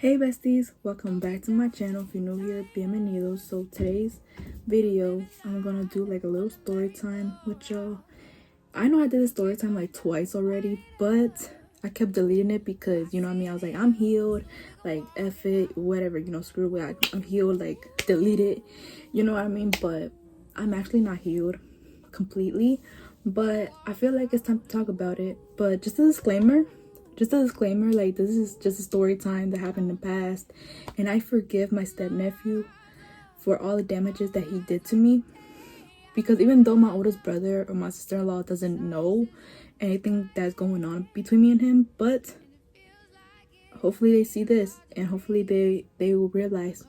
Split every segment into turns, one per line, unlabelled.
Hey besties, welcome back to my channel. If you're new here, bienvenidos. So today's video, I'm gonna do like a little story time with y'all. I know I did a story time like twice already, but I kept deleting it because, you know what I mean, I was like, I'm healed, like F it, whatever, screw it, I'm healed, like delete it, you know what I mean? But I'm actually not healed completely, but I feel like it's time to talk about it. But just a disclaimer, like this is just a story time that happened in the past, and I forgive my stepnephew for all the damages that he did to me, because even though my oldest brother or my sister-in-law doesn't know anything that's going on between me and him, but hopefully they see this and hopefully they will realize,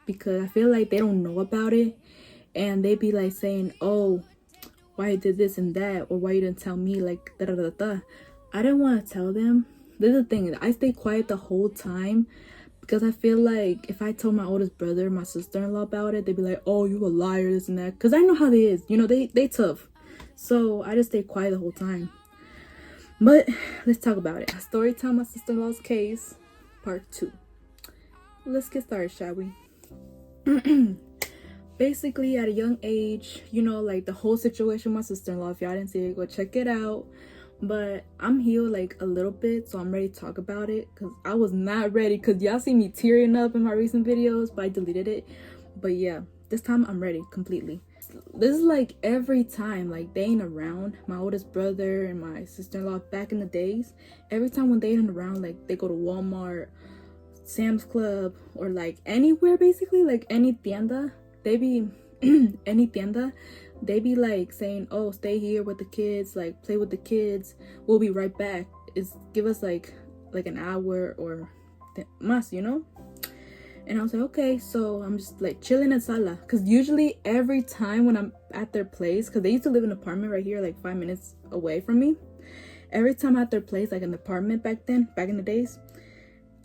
because I feel like they don't know about it and they be like saying, oh, why you did this and that, or why you didn't tell me, like da da da da. I didn't want to tell them. This is the thing, I stayed quiet the whole time because I feel like if I told my oldest brother, my sister-in-law about it, they'd be like, oh, you a liar, this and that, because I know how they is, they tough. So I just stayed quiet the whole time. But let's talk about it. Story time, my sister-in-law's case, part 2. Let's get started, shall we? Basically, at a young age, like the whole situation with my sister-in-law, if y'all didn't see it, go check it out. But I'm healed like a little bit, so I'm ready to talk about it, because I was not ready, because y'all see me tearing up in my recent videos, but I deleted it. But yeah, this time I'm ready completely. This is like every time like they ain't around, my oldest brother and my sister-in-law back in the days, every time when they ain't around, like they go to Walmart, Sam's Club, or like anywhere, basically like any tienda, they be any tienda, they be like saying, oh, stay here with the kids, like play with the kids, we'll be right back. It's give us like an hour or más, and I was like, okay. So I'm just like chilling in sala, because usually every time when I'm at their place, because they used to live in an apartment right here like 5 minutes away from me, every time at their place, like an apartment back in the days,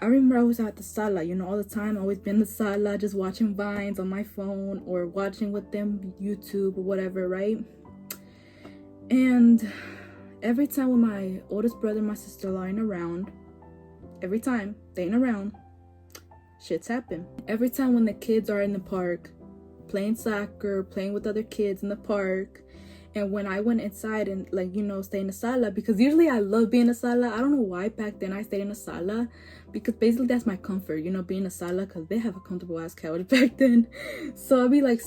I remember I was at the sala, all the time. I always been in the sala, just watching vines on my phone or watching with them YouTube or whatever, right? And every time when my oldest brother and my sister-in-law ain't around, every time they ain't around, shit's happen. Every time when the kids are in the park playing soccer, playing with other kids in the park, and when I went inside and stay in the sala, because usually I love being in the sala. I don't know why back then I stayed in the sala, because basically that's my comfort, being in the sala, because they have a comfortable ass couch back then. So I'll be like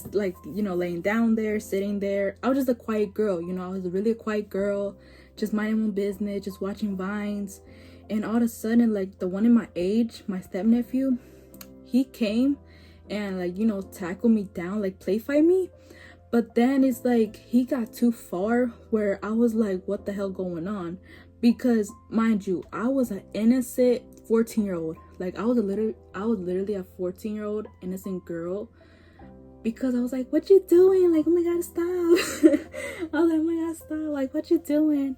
laying down there, sitting there. I was just a quiet girl, I was really a quiet girl, just minding my own business, just watching vines. And all of a sudden, like the one in my age, my stepnephew, he came and tackled me down, like play fight me. But then it's like he got too far, where I was like, what the hell going on? Because mind you, I was an innocent 14-year-old. Like I was literally a 14-year-old innocent girl, because I was like, what you doing? Like, oh my god, stop. I was like, oh my god, stop, like what you doing?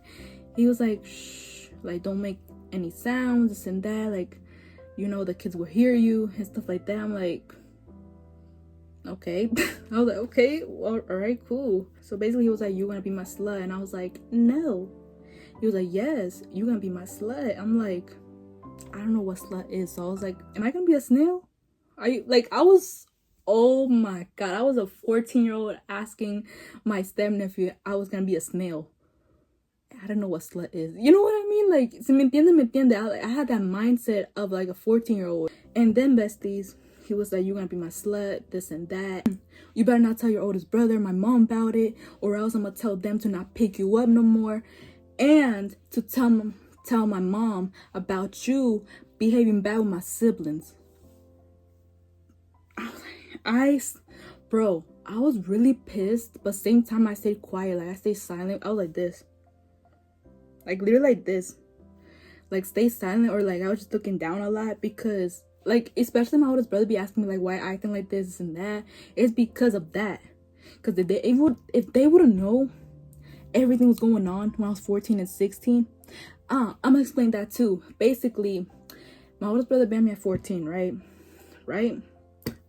He was like, shh, like don't make any sounds, this and that, like the kids will hear you and stuff like that. I'm like, okay. I was like, okay, well, all right, cool. So basically he was like, you're gonna be my slut, and I was like, no. He was like, yes, you're gonna be my slut. I'm like, I don't know what slut is. So I was like, am I gonna be a snail? Are you like, oh my god, I was a 14-year-old asking my stepnephew I was gonna be a snail. I don't know what slut is, you know what I mean? Like, se me entiende. I had that mindset of like a 14-year-old. And then besties, he was like, you're gonna be my slut, this and that. You better not tell your oldest brother, my mom, about it, or else I'm gonna tell them to not pick you up no more, and to tell my mom about you behaving bad with my siblings. Bro, I was really pissed, but same time I stayed quiet. Like I stayed silent. I was like this, like literally like this, like stay silent, or like I was just looking down a lot, because like especially my oldest brother be asking me like, why acting like this and that. It's because of that, because if they would have known everything was going on when I was 14 and 16, I'm gonna explain that too. Basically, my oldest brother banned me at 14, right?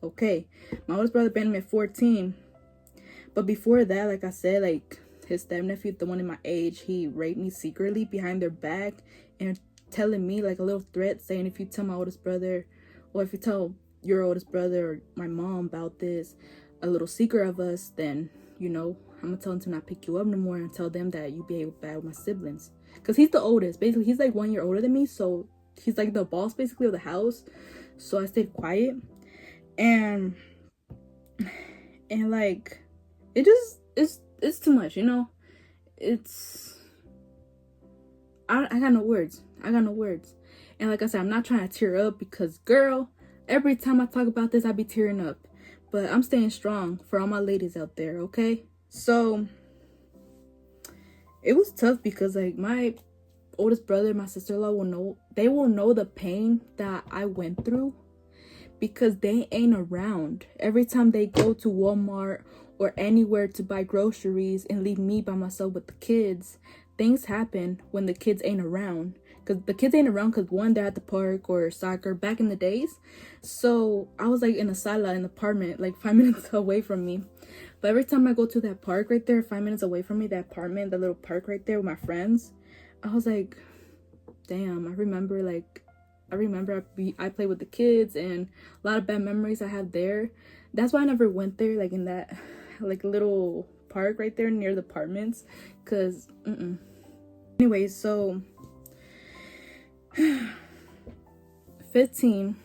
Okay, my oldest brother banned me at 14, but before that, like I said, like his stepnephew, the one in my age, he raped me secretly behind their back and telling me like a little threat saying, if you tell my oldest brother, or if you tell your oldest brother or my mom about this, a little secret of us, then, you know, I'm gonna tell him to not pick you up no more and tell them that you behave bad with my siblings. Because he's the oldest. Basically, he's like 1 year older than me, so he's like the boss basically of the house. So I stayed quiet. And like, it just, it's too much, you know? I got no words. I got no words. And like I said, I'm not trying to tear up because, girl, every time I talk about this, I be tearing up. But I'm staying strong for all my ladies out there, okay? So it was tough because like my oldest brother, my sister-in-law will know the pain that I went through because they ain't around. Every time they go to Walmart or anywhere to buy groceries and leave me by myself with the kids, things happen when the kids ain't around. Because the kids ain't around because, one, they're at the park or soccer back in the days. So I was like in a sala in the apartment, like 5 minutes away from me. But every time I go to that park right there, 5 minutes away from me, that apartment, the little park right there with my friends, I was like, damn, I remember I played with the kids and a lot of bad memories I have there. That's why I never went there, like in that like little park right there near the apartments, because anyways, so 15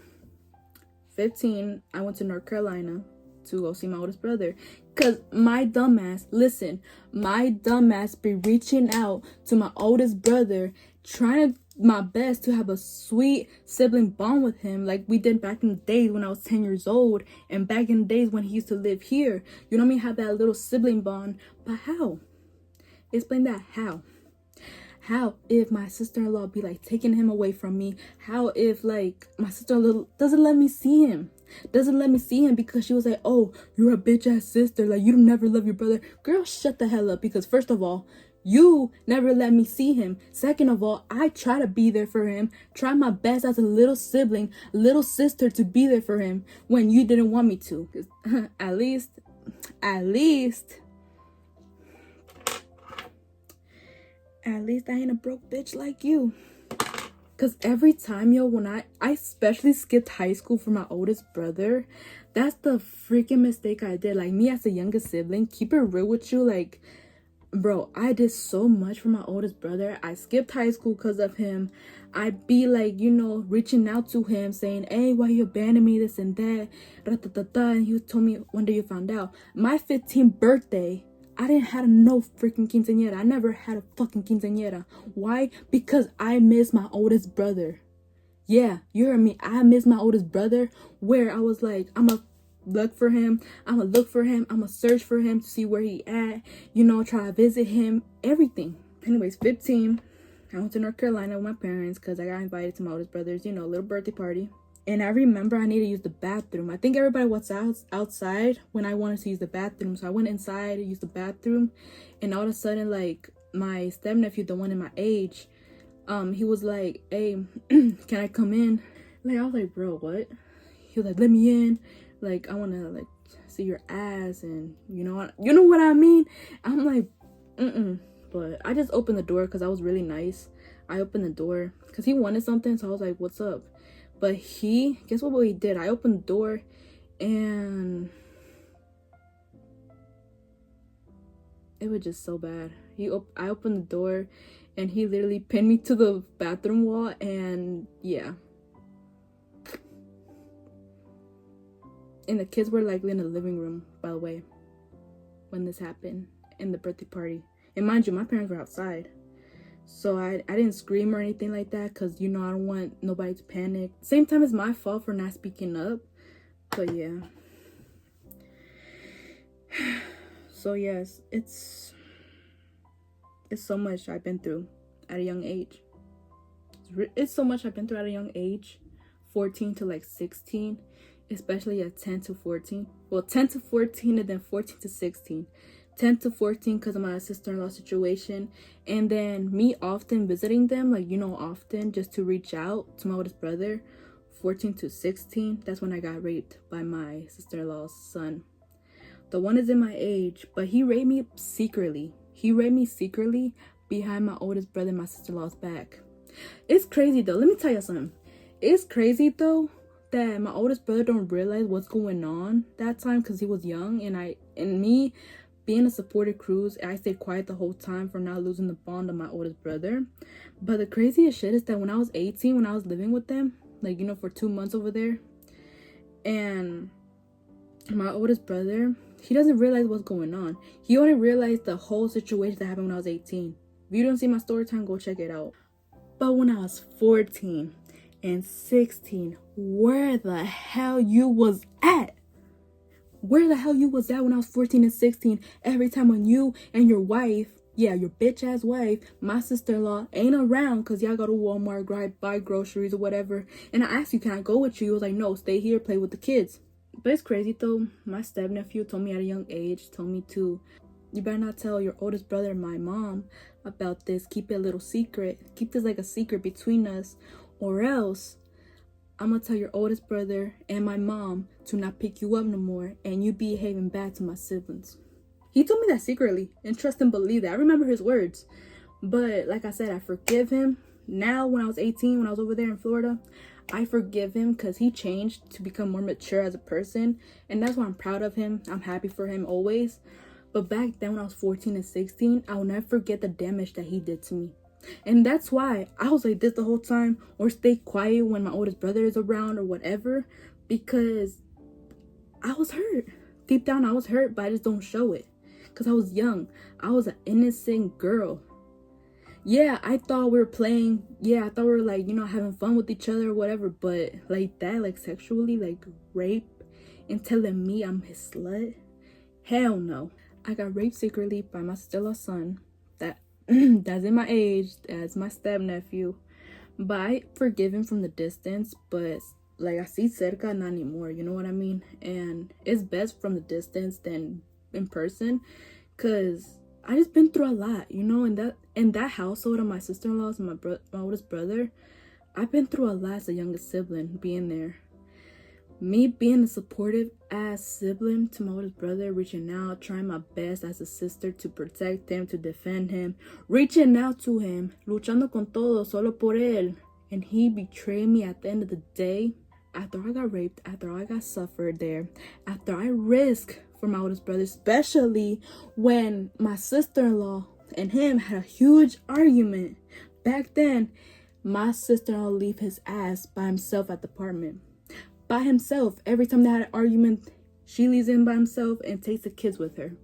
I went to North Carolina to go see my oldest brother, because my dumbass be reaching out to my oldest brother, trying my best to have a sweet sibling bond with him like we did back in the days when I was 10 years old and back in the days when he used to live here. You know what I mean? Have that little sibling bond. But how? Explain that. How if my sister-in-law be like taking him away from me? How if like my sister-in-law doesn't let me see him because she was like, oh, you're a bitch ass sister, like you don't never love your brother. Girl, shut the hell up, because first of all, you never let me see him. Second of all, I try to be there for him, try my best as a little sibling, little sister, to be there for him when you didn't want me to. 'Cause at least I ain't a broke bitch like you. Because every time, yo, when I especially skipped high school for my oldest brother, that's the freaking mistake I did. Like, me as a youngest sibling, keep it real with you, like, bro, I did so much for my oldest brother. I skipped high school because of him. I'd be like, you know, reaching out to him saying, hey, why you abandoned me, this and that, and he told me one day you found out. My 15th birthday, I didn't have no freaking quinceañera. I never had a fucking quinceañera. Why? Because I miss my oldest brother. Yeah, you heard me. I miss my oldest brother, where I was like, I'm a look for him, I'm gonna search for him to see where he at, you know, try to visit him, everything. Anyways, 15, I went to North Carolina with my parents because I got invited to my oldest brother's, you know, little birthday party. And I remember I needed to use the bathroom. I think everybody was outside when I wanted to use the bathroom, so I went inside to use the bathroom, and all of a sudden, like, my stepnephew, the one in my age, he was like, hey, can I come in? Like, I was like, bro, what? He was like, let me in, like, I want to, like, see your ass, and you know what I mean? I'm like, but I just opened the door because I was really nice. I opened the door because he wanted something, so I was like, what's up? But guess what he did? I opened the door, and it was just so bad. I opened the door, and he literally pinned me to the bathroom wall, and yeah. And the kids were like in the living room, by the way, when this happened, in the birthday party. And mind you, my parents were outside. So I didn't scream or anything like that because, you know, I don't want nobody to panic. Same time, it's my fault for not speaking up. But yeah. So yes, it's so much I've been through at a young age. It's so much I've been through at a young age. 14 to like 16. Especially at 10 to 14. Well, 10 to 14 and then 14 to 16. 10 to 14 because of my sister-in-law situation, and then me often visiting them, like, you know, often just to reach out to my oldest brother. 14 to 16, that's when I got raped by my sister-in-law's son. The one is in my age, but he raped me secretly. Behind my oldest brother and my sister-in-law's back. It's crazy though. Let me tell you something. It's crazy though that my oldest brother don't realize what's going on that time because he was young, and me being a supported cruise, I stayed quiet the whole time for not losing the bond of my oldest brother. But the craziest shit is that when I was 18, when I was living with them, like, you know, for 2 months over there, and my oldest brother, he doesn't realize what's going on. He only realized the whole situation that happened when I was 18. If you don't see my story time, go check it out. But when I was 14 and 16, where the hell you was at? Where the hell you was at when I was 14 and 16? Every time when you and your wife, yeah, your bitch ass wife, my sister-in-law, ain't around because y'all go to Walmart, buy groceries or whatever. And I asked you, can I go with you? You was like, no, stay here, play with the kids. But it's crazy though. My stepnephew told me at a young age, told me to, you better not tell your oldest brother and my mom about this. Keep it a little secret. Keep this like a secret between us, or else I'm gonna tell your oldest brother and my mom to not pick you up no more, and you behaving bad to my siblings. He told me that secretly, and trust and believe that. I remember his words. But like I said, I forgive him. Now when I was 18, when I was over there in Florida, I forgive him because he changed to become more mature as a person, and that's why I'm proud of him. I'm happy for him always. But back then when I was 14 and 16, I will never forget the damage that he did to me. And that's why I was like this the whole time, or stay quiet when my oldest brother is around or whatever, because I was hurt. Deep down I was hurt, but I just don't show it because I was young. I was an innocent girl. Yeah, I thought we were playing. Yeah, I thought we were like, you know, having fun with each other or whatever, but like that, like sexually, like rape and telling me I'm his slut? Hell no. I got raped secretly by my sister-in-law's son that that's in my age, as my step-nephew. But I forgive him from the distance, but like I see cerca, not anymore, you know what I mean? And it's best from the distance than in person, because I just been through a lot, you know, in that household of my sister-in-laws and my oldest brother. I've been through a lot as a youngest sibling, being there. Me being a supportive ass sibling to my oldest brother, reaching out, trying my best as a sister to protect him, to defend him, reaching out to him, luchando con todo, solo por él. And he betrayed me at the end of the day. After I got raped, after I got suffered there, after I risked for my oldest brother, especially when my sister-in-law and him had a huge argument. Back then, my sister-in-law leave his ass by himself at the apartment. By himself. Every time they had an argument, she leaves him by himself and takes the kids with her.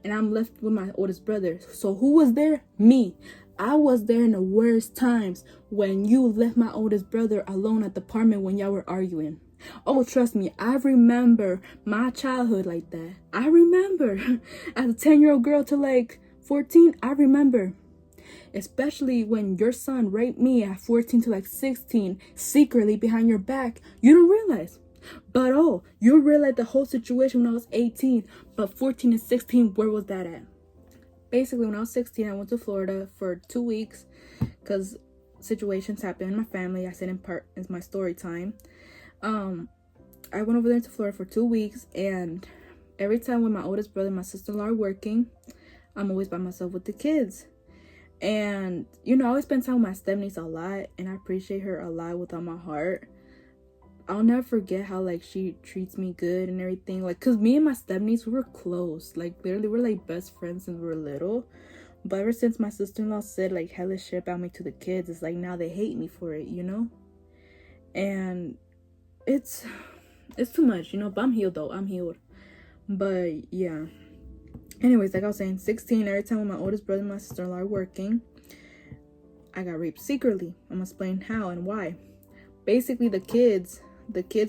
And I'm left with my oldest brother. So who was there? Me. I was there in the worst times when you left my oldest brother alone at the apartment when y'all were arguing. Oh, trust me, I remember my childhood like that. I remember. As a 10-year-old girl to like 14, I remember. Especially when your son raped me at 14 to like 16, secretly behind your back. You don't realize. But oh, you realize the whole situation when I was 18. But 14 and 16, where was that at? Basically, when I was 16, I went to Florida for 2 weeks because situations happened in my family. I said in part is my story time. I went over there to Florida for 2 weeks, and every time when my oldest brother and my sister-in-law are working, I'm always by myself with the kids. And you know, I always spend time with my stepniece a lot, and I appreciate her a lot with all my heart. I'll never forget how like she treats me good and everything, like because me and my stepniece, we were close, like literally we're like best friends since we were little. But ever since my sister-in-law said like hella shit about me to the kids, it's like now they hate me for it, you know. And it's too much, you know. But I'm healed though. I'm healed. But yeah, anyways, like I was saying, 16, every time when my oldest brother and my sister-in-law are working, I got raped secretly. I'm gonna explain how and why. Basically, the kids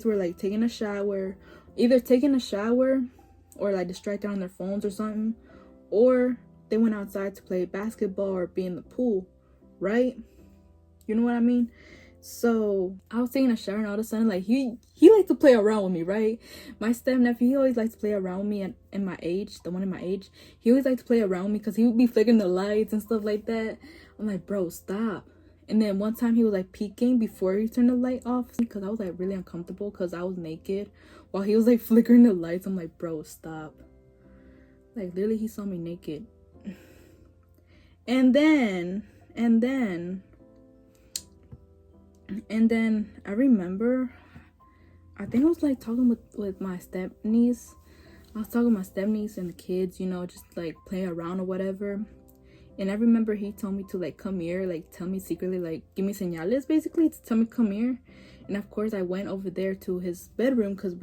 were like taking a shower, either taking a shower or like distracted on their phones or something, or they went outside to play basketball or be in the pool, right? You know what I mean? So I was taking a shower, and all of a sudden, like he liked to play around with me, right? My step-nephew, he always likes to play around with me, and in my age, the one in my age, he always liked to play around with me because he would be flicking the lights and stuff like that. I'm like, bro, stop. And then one time he was like peeking before he turned the light off because I was like really uncomfortable because I was naked while he was like flickering the lights. I'm like, bro, stop. Like literally he saw me naked. And then And then I remember, I think I was like talking with my step niece. I was talking to my step niece and the kids, you know, just like playing around or whatever. And I remember he told me to like come here, like tell me secretly, like give me señales basically to tell me come here. And of course I went over there to his bedroom because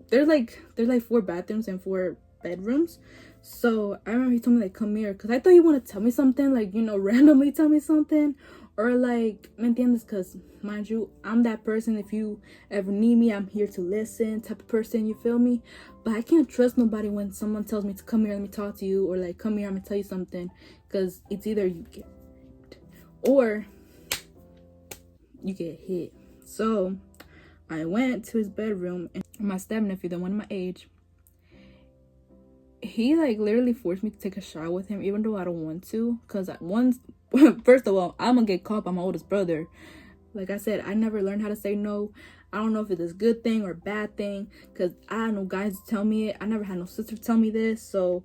there's like 4 bathrooms and 4 bedrooms. So I remember he told me like come here because I thought he wanted to tell me something, like, you know, randomly tell me something, or like, ¿me entiendes? Because mind you, I'm that person, if you ever need me, I'm here to listen type of person, you feel me? But I can't trust nobody when someone tells me to come here, let me talk to you, or like come here, I'm gonna tell you something, because it's either you get raped or you get hit. So I went to his bedroom, and my stepnephew, the one my age, he like literally forced me to take a shower with him, even though I don't want to, because once first of all, I'm gonna get caught by my oldest brother. Like I said, I never learned how to say no. I don't know if it's a good thing or a bad thing, because I don't know guys tell me it. I never had no sister tell me this, so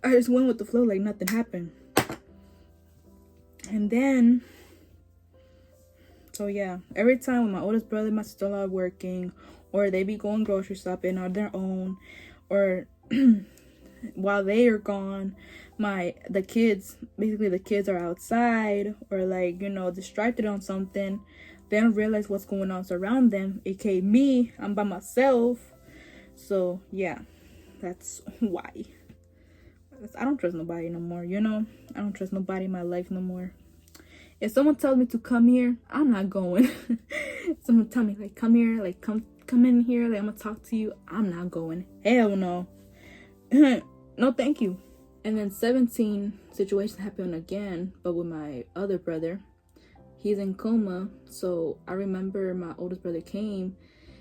I just went with the flow like nothing happened. And then, so yeah, every time when my oldest brother and my sister-in-law are working, or they be going grocery shopping on their own, or while they are gone, the kids are outside, or like, you know, distracted on something. They don't realize what's going on around them, aka me. I'm by myself. So yeah, that's why I don't trust nobody no more, you know. I don't trust nobody in my life no more. If someone tells me to come here, I'm not going. Someone tell me like come here, like come in here, like I'm gonna talk to you, I'm not going. Hell no. No thank you. And then 17 situation happened again, but with my other brother. He's in coma. So I remember my oldest brother came,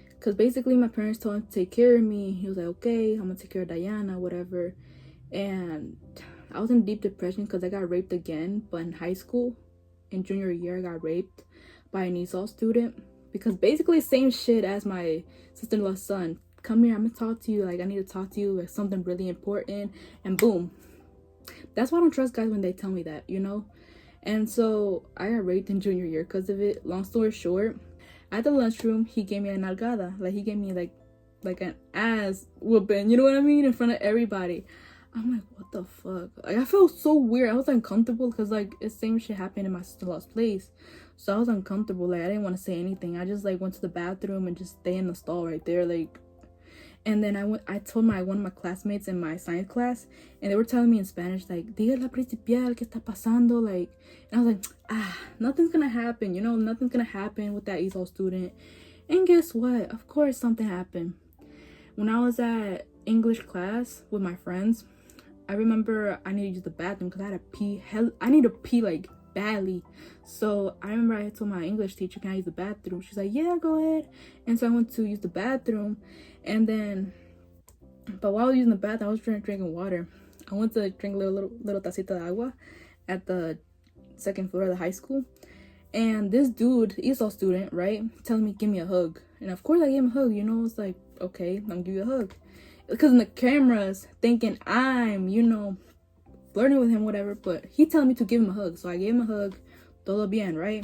because basically my parents told him to take care of me. He was like, okay, I'm gonna take care of Diana, whatever. And I was in deep depression because I got raped again, but in high school, in junior year, I got raped by an ESOL student. Because basically same shit as my sister-in-law's son. Come here, I'm gonna talk to you, like I need to talk to you, like something really important, and boom. That's why I don't trust guys when they tell me that, you know. And so I got raped in junior year because of it. Long story short, at the lunchroom, he gave me a nalgada, like he gave me like an ass whooping, you know what I mean, in front of everybody. I'm like, what the fuck? Like, I felt so weird. I was uncomfortable because like the same shit happened in my sister-in-law's place. So I was uncomfortable. Like I didn't want to say anything. I just like went to the bathroom and just stay in the stall right there. Like, and then I told one of my classmates in my science class, and they were telling me in Spanish, like, diga la principal, ¿qué está pasando? Like, and I was like, nothing's gonna happen, you know, nothing's gonna happen with that ESOL student. And guess what? Of course something happened. When I was at English class with my friends, I remember I needed to use the bathroom because I had to pee. I need to pee like badly. So I remember I told my English teacher, can I use the bathroom? She's like, yeah, go ahead. And so I went to use the bathroom, and then, but while I was using the bathroom, I was drinking water. I went to drink a little tacita de agua at the 2nd floor of the high school, and this dude, ESOL student, right, telling me give me a hug. And of course I gave him a hug, you know. It's like, okay, I'm gonna give you a hug, because in the cameras thinking I'm, you know, flirting with him, whatever, but he telling me to give him a hug. So I gave him a hug, todo bien, right?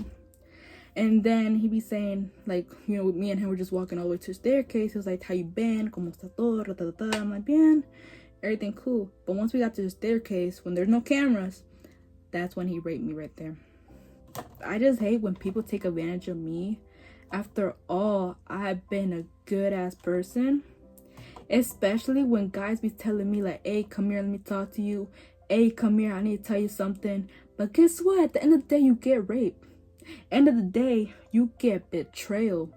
And then he be saying, like, you know, me and him were just walking all the way to the staircase. He was like, how you been? ¿Cómo está todo? I'm like, bien, everything cool. But once we got to the staircase, when there's no cameras, that's when he raped me right there. I just hate when people take advantage of me. After all, I've been a good ass person. Especially when guys be telling me like, hey, come here, let me talk to you. Hey, come here, I need to tell you something. But guess what? At the end of the day, you get raped. End of the day, you get betrayal.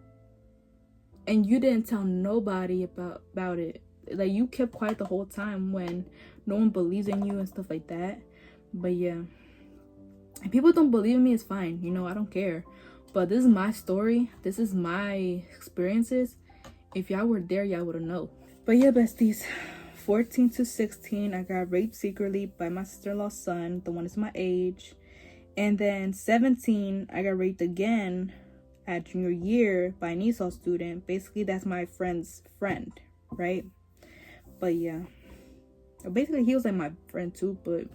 And you didn't tell nobody about it. Like, you kept quiet the whole time when no one believes in you and stuff like that. But yeah, if people don't believe in me, it's fine, you know, I don't care. But this is my story, this is my experiences. If y'all were there, y'all would have known. But yeah, besties, 14 to 16, I got raped secretly by my sister-in-law's son, the one is my age. And then 17, I got raped again at junior year by an ESOL student. Basically, that's my friend's friend, right? But yeah, basically he was like my friend too, but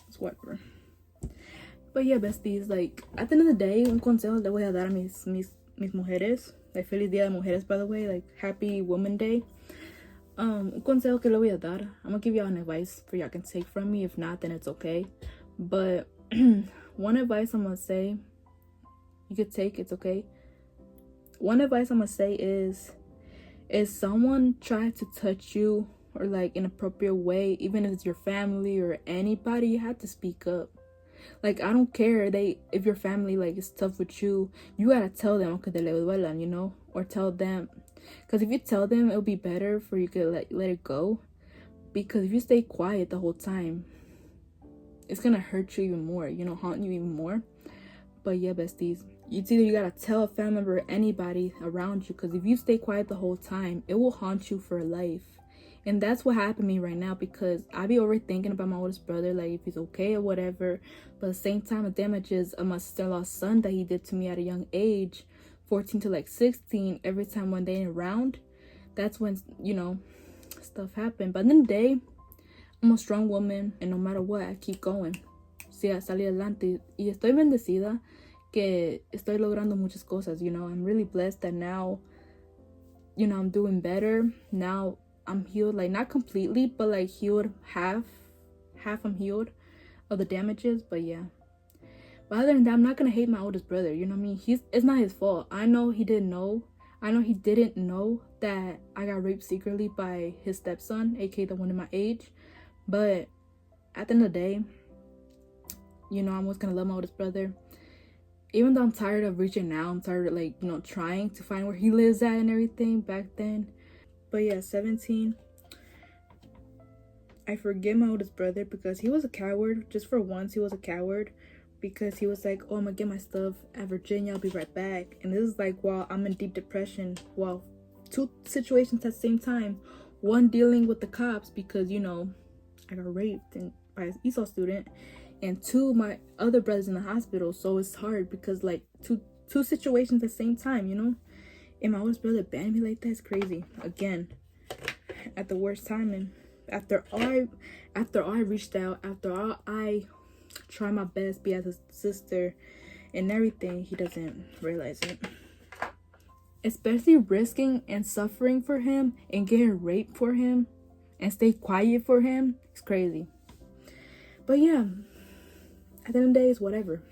it's whatever. But yeah, besties, like, at the end of the day, un consejo le voy a dar a mis mujeres. Like, feliz dia de mujeres, by the way. Like, happy Women Day. Un consejo que le voy a dar. I'm gonna give y'all an advice for y'all can take from me. If not, then it's okay. But one advice I'm gonna say, you could take, it's okay. One advice I'm gonna say is someone try to touch you or like inappropriate way, even if it's your family or anybody, you have to speak up. Like, I don't care if your family like is tough with you, you gotta tell them, okay, le duelan, you know, or tell them, because if you tell them, it'll be better for you to let it go. Because if you stay quiet the whole time, it's gonna hurt you even more, you know, haunt you even more. But yeah, besties, it's either you gotta tell a family member or anybody around you, because if you stay quiet the whole time, it will haunt you for life. And that's what happened to me right now, because I be overthinking about my oldest brother, like if he's okay or whatever. But at the same time, it damages my sister-in-law's son that he did to me at a young age, 14 to like 16, every time when they ain't around. That's when, you know, stuff happened. But in the day, I'm a strong woman, and no matter what, I keep going. Sí, a salir adelante. Y estoy bendecida que estoy logrando muchas cosas, you know. I'm really blessed that now, you know, I'm doing better. Now I'm healed, like not completely, but like healed half I'm healed of the damages. But yeah, but other than that, I'm not gonna hate my oldest brother, you know what I mean? It's not his fault. I know he didn't know that I got raped secretly by his stepson, aka the one in my age. But at the end of the day, you know, I'm always gonna love my oldest brother. Even though I'm tired of reaching out, I'm tired of, like, you know, trying to find where he lives at and everything back then. But yeah, 17, I forgive my oldest brother because he was a coward. Just for once, he was a coward, because he was like, oh, I'm gonna get my stuff at Virginia, I'll be right back. And this is like while I'm in deep depression, well, two situations at the same time. One, dealing with the cops because, you know, I got raped by an ESOL student, and two, my other brother's in the hospital. So it's hard because like two situations at the same time, you know. And my oldest brother banned me like that. It's crazy. Again, at the worst time. And after all I reached out, after all I try my best, be as a sister and everything, he doesn't realize it. Especially risking and suffering for him and getting raped for him and stay quiet for him. It's crazy. But yeah, at the end of the day, it's whatever.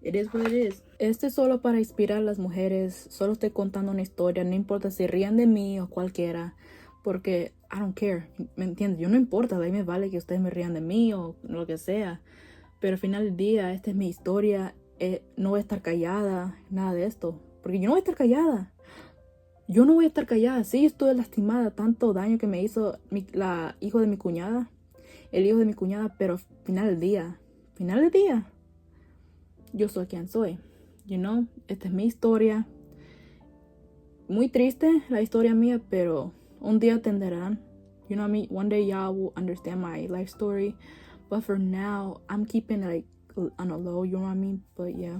It is what it is. Este es solo para inspirar a las mujeres. Solo estoy contando una historia. No importa si rían de mí o cualquiera. Porque I don't care. ¿Me entiendes? Yo no importa. De ahí me vale que ustedes me rían de mí o lo que sea. Pero al final del día, esta es mi historia. No voy a estar callada. Nada de esto. Porque yo no voy a estar callada. Yo no voy a estar callada. Sí, yo estoy lastimada. Tanto daño que me hizo la hijo de mi cuñada. El hijo de mi cuñada. Pero al final del día, yo soy quien soy, you know. Esta es mi historia. Muy triste la historia mía, pero un día entenderán. You know what I mean? One day y'all will understand my life story. But for now, I'm keeping it like on a low, you know what I mean? But yeah.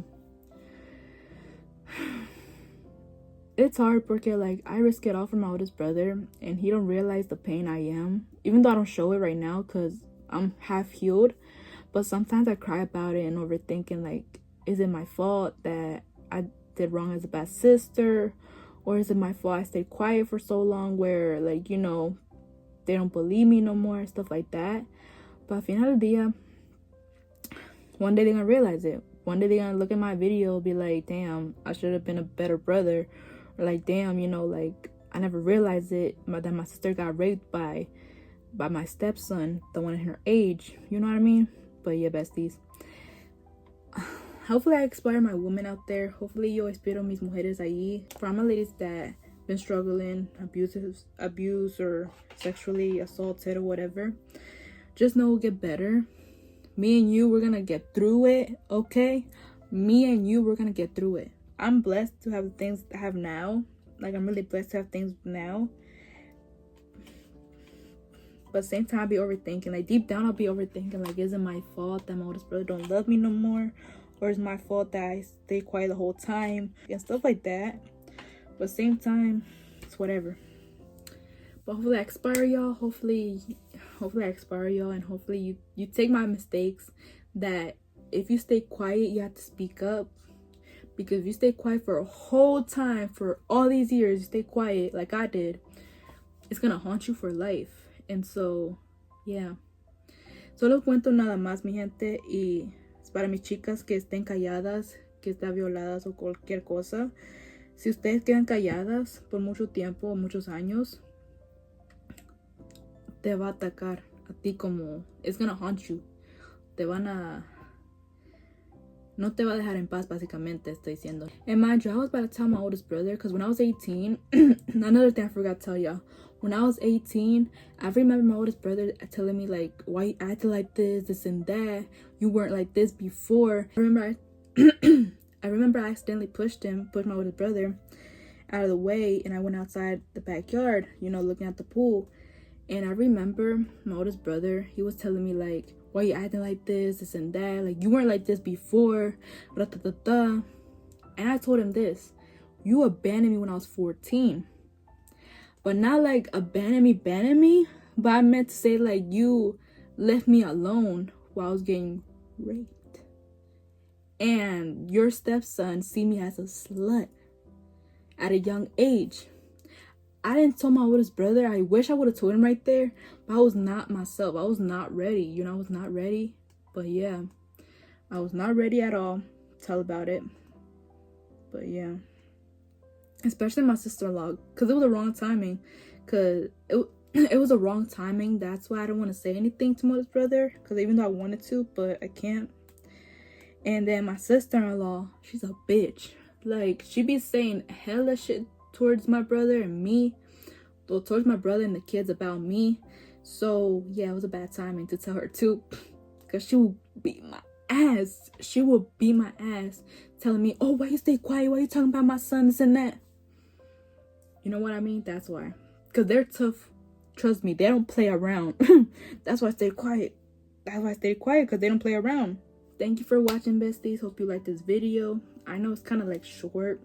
It's hard because like I risk it all for my oldest brother, and he don't realize the pain I am. Even though I don't show it right now because I'm half healed. But sometimes I cry about it and overthinking, like, is it my fault that I did wrong as a bad sister? Or is it my fault I stayed quiet for so long where, like, you know, they don't believe me no more, stuff like that. But al final del día, one day they're gonna realize it. One day they're gonna look at my video and be like, damn, I should have been a better brother. Or like, damn, you know, like, I never realized it, that my sister got raped by my stepson, the one in her age. You know what I mean? But yeah, besties. Hopefully I inspire my women out there. Hopefully yo inspiro mis mujeres ahí. For all my ladies that been struggling, abuse or sexually assaulted or whatever, just know we'll get better. Me and you, we're gonna get through it, okay? Me and you, we're gonna get through it. I'm blessed to have the things I have now. Like, I'm really blessed to have things now. But at the same time, I'll be overthinking. Like, deep down, I'll be overthinking. Like, is it my fault that my oldest brother don't love me no more? Or is it my fault that I stay quiet the whole time? And stuff like that. But at the same time, it's whatever. But hopefully I inspire y'all. Hopefully I inspire y'all. And hopefully you take my mistakes that if you stay quiet, you have to speak up. Because if you stay quiet for a whole time, for all these years, you stay quiet like I did, it's gonna haunt you for life. And so, yeah. Solo cuento nada más, mi gente, y es para mis chicas que estén calladas, que están violadas o cualquier cosa. Si ustedes quedan calladas por mucho tiempo, muchos años, te va a atacar a ti como... It's gonna haunt you. No te va a dejar en paz, básicamente, estoy diciendo. And mind you, I was about to tell my oldest brother, because when I was 18, another thing I forgot to tell y'all. When I was 18, I remember my oldest brother telling me, like, why you acting like this and that. You weren't like this before. I remember I accidentally pushed my oldest brother out of the way, and I went outside the backyard, you know, looking at the pool. And I remember my oldest brother, he was telling me, like, why you acting like this and that, like, you weren't like this before, and I told him this: you abandoned me when I was 14, but not like abandon me, but I meant to say, like, you left me alone while I was getting raped, and your stepson see me as a slut at a young age. I didn't tell my oldest brother. I wish I would have told him right there, but I was not myself. I was not ready, you know. I was not ready. But yeah, I was not ready at all. Tell about it. But yeah, especially my sister-in-law, because it was the wrong timing. Because it was a wrong timing. That's why I don't want to say anything to my oldest brother, because even though I wanted to, but I can't. And then my sister-in-law, she's a bitch. Like, she be saying hella shit towards my brother and me, or towards my brother and the kids about me. So yeah, it was a bad timing to tell her too, because she will beat my ass. She will beat my ass, telling me, oh, why you stay quiet, why you talking about my son, this and that. You know what I mean? That's why, because they're tough. Trust me, they don't play around. That's why I stay quiet. That's why I stay quiet, because they don't play around. Thank you for watching, besties. Hope you liked this video. I know it's kind of like short,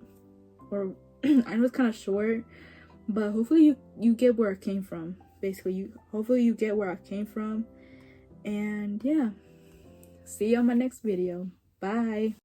or I know it's kind of short, but hopefully you get where I came from. Basically, hopefully you get where I came from. And yeah, see you on my next video. Bye.